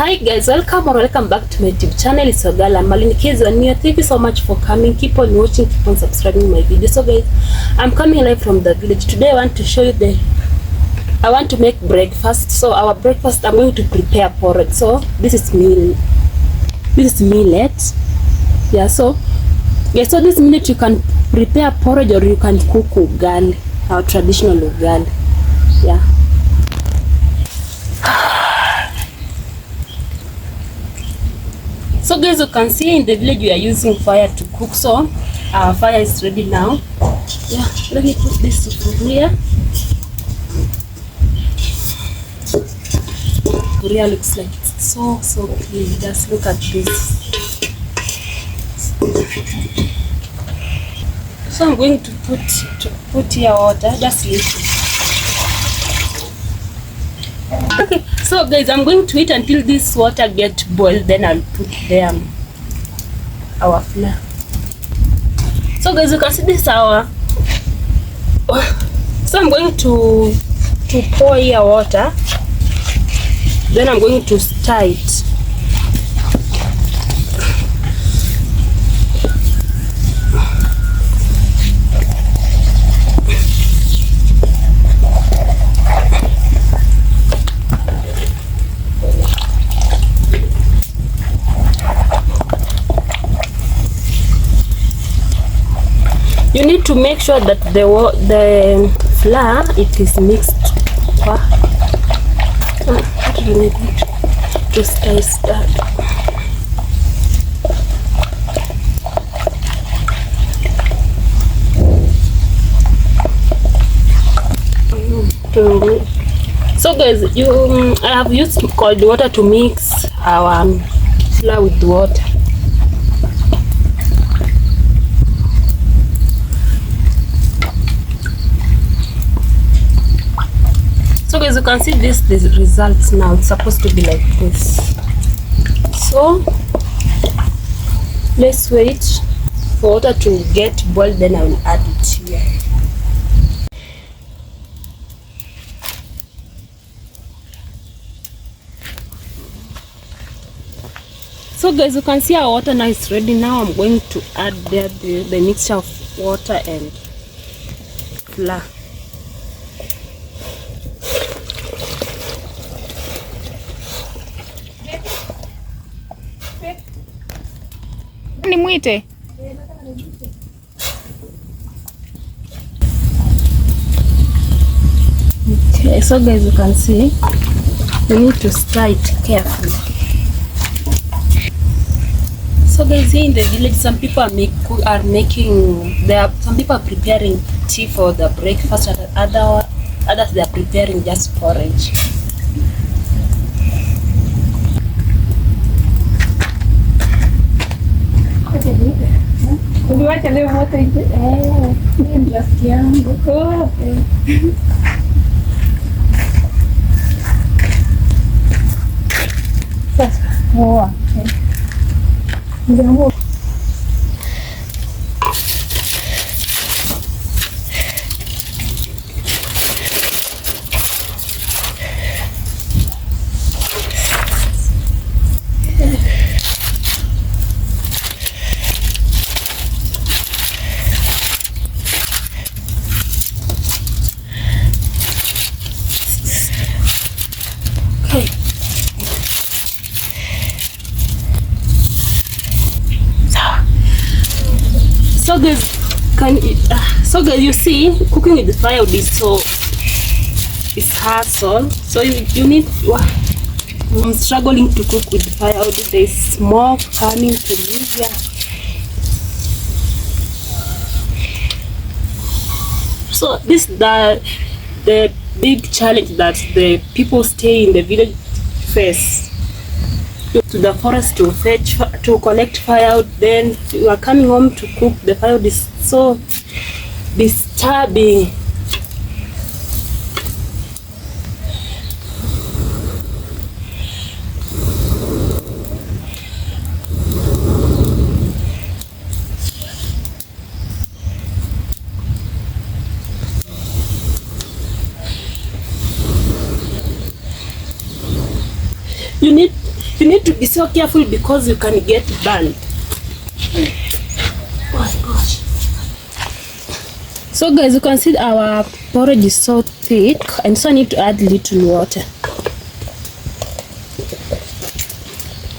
Hi guys, welcome back to my YouTube channel. It's your girl Malin. Kids are new. Thank you so much for coming. Keep on watching, keep on subscribing my videos. So guys, I'm coming live from the village. Today I want to show you I want to make breakfast. So our breakfast, I'm going to prepare porridge. So this is millet. Yeah, so this millet you can prepare porridge or you can cook ugali, our traditional ugali. Yeah. So guys, you can see in the village we are using fire to cook. So our fire is ready now. Yeah, let me put this here. Korea looks like it's so clean. Just look at this. So I'm going to put here water. Just listen. Okay, so guys, I'm going to wait until this water gets boiled, then I'll put there our flour. So guys, you can see this our. So I'm going to pour here water, then I'm going to stir it. You need to make sure that the flour it is mixed. What do you need to stir that? So guys, I have used cold water to mix our flour with water. So guys, you can see the results now. It's supposed to be like this. So let's wait for water to get boiled, then I will add it here. So guys, you can see our water now is ready. Now I'm going to add there the mixture of water and flour. Nimwite. Okay, so guys, you can see you need to stir it carefully. So guys, here in the village, some people are preparing tea for the breakfast, and others they are preparing just porridge. Uliwacha leo moto hivi? Mimi rafiki yangu. Sasa, okay. Ndio. So guys, you see, cooking with the firewood is it's hassle. So you need. I'm struggling to cook with the firewood. There's smoke coming to me here. So this is the big challenge that the people stay in the village face. To the forest to collect firewood, then you are coming home to cook. The firewood is so disturbing. You need You need to be so careful because you can get burned. Oh my gosh. So guys, you can see our porridge is so thick, and so I need to add little water.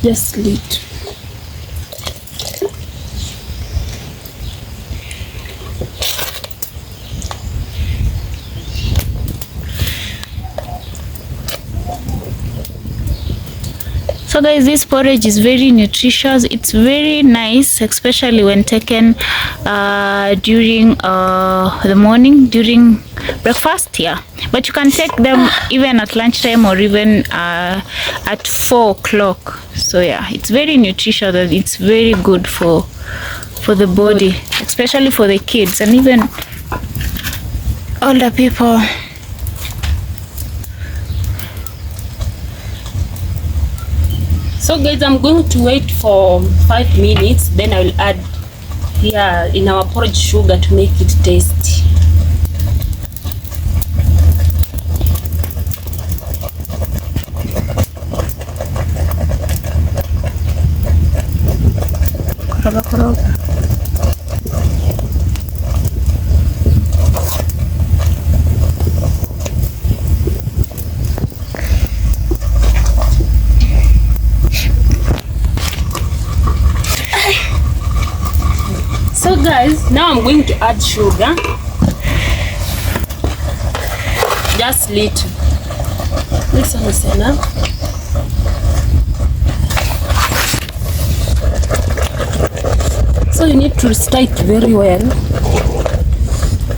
Just little. So guys, this porridge is very nutritious. It's very nice, especially when taken during the morning, during breakfast. Yeah, but you can take them even at lunchtime or even at 4 o'clock. So yeah, it's very nutritious and it's very good for the body, especially for the kids and even older people. So guys, I'm going to wait for 5 minutes, then I will add here in our porridge sugar to make it tasty. So guys, now I'm going to add sugar. Just little. This one is enough. So you need to stir it very well,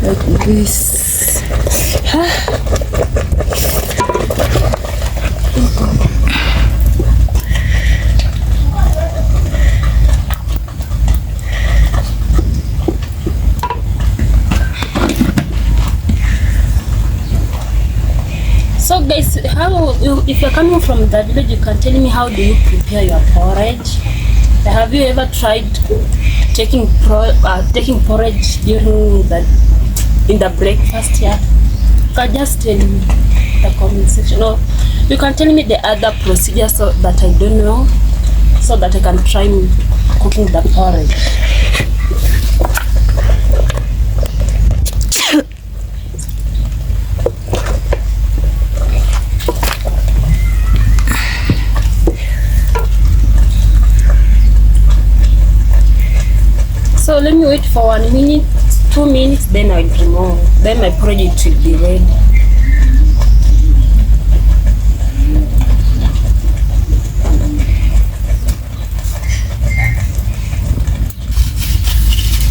like this. So guys, if you're coming from the village, you can tell me how do you prepare your porridge? Have you ever tried taking porridge in the breakfast here? You can just tell me in the comment section, or you can tell me the other procedure so that I don't know, so that I can try cooking the porridge. So let me wait for 1 minute, 2 minutes, then I'll remove. Then my porridge will be ready.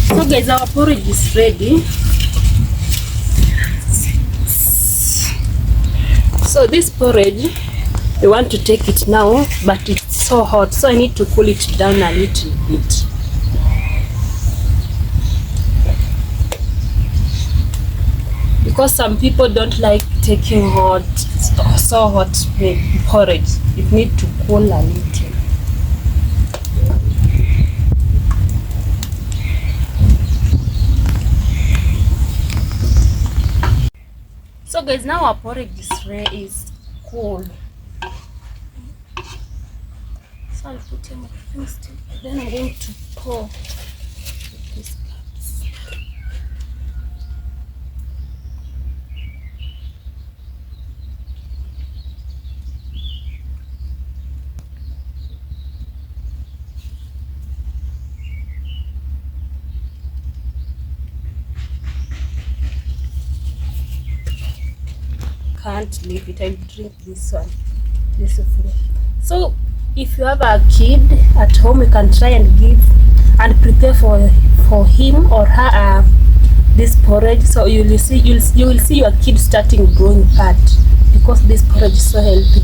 So guys, our porridge is ready. So this porridge, we want to take it now, but it's so hot, so I need to cool it down a little bit. Because some people don't like taking so hot porridge. It needs to cool a little. So guys, now our porridge is cool. So I'll put in my things still. Then I'm going to pour this. Can't leave it. I'll drink this one. This is free. So if you have a kid at home, you can try and give and prepare for him or her this porridge. So you will see your kid starting growing fat because this porridge is so healthy.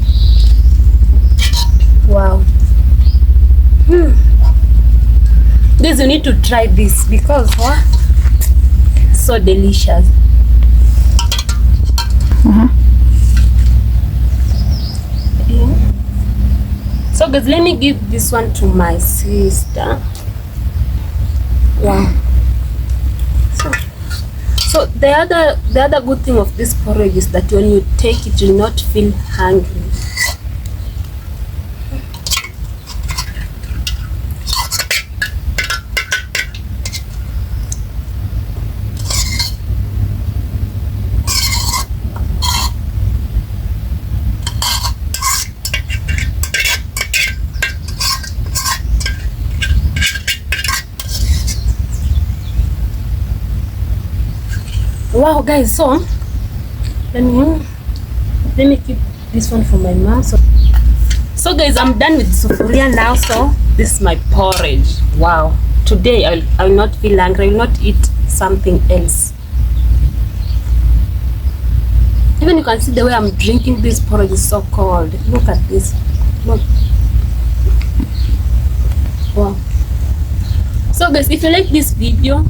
Wow. Guys, you need to try this because what? So delicious. So guys, let me give this one to my sister. Wow. So the other good thing of this porridge is that when you take it, you'll not feel hungry. Wow guys, so let me keep this one for my mom. So guys, I'm done with sufuria now. So this is my porridge. Wow, today I will not feel hungry. I will not eat something else. Even you can see the way I'm drinking this porridge is so cold. Look at this. Look. Wow. So guys, if you like this video,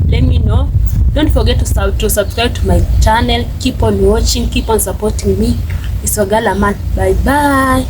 let me know. Don't forget to subscribe to my channel. Keep on watching, keep on supporting me. It's your girl Aman. Bye bye.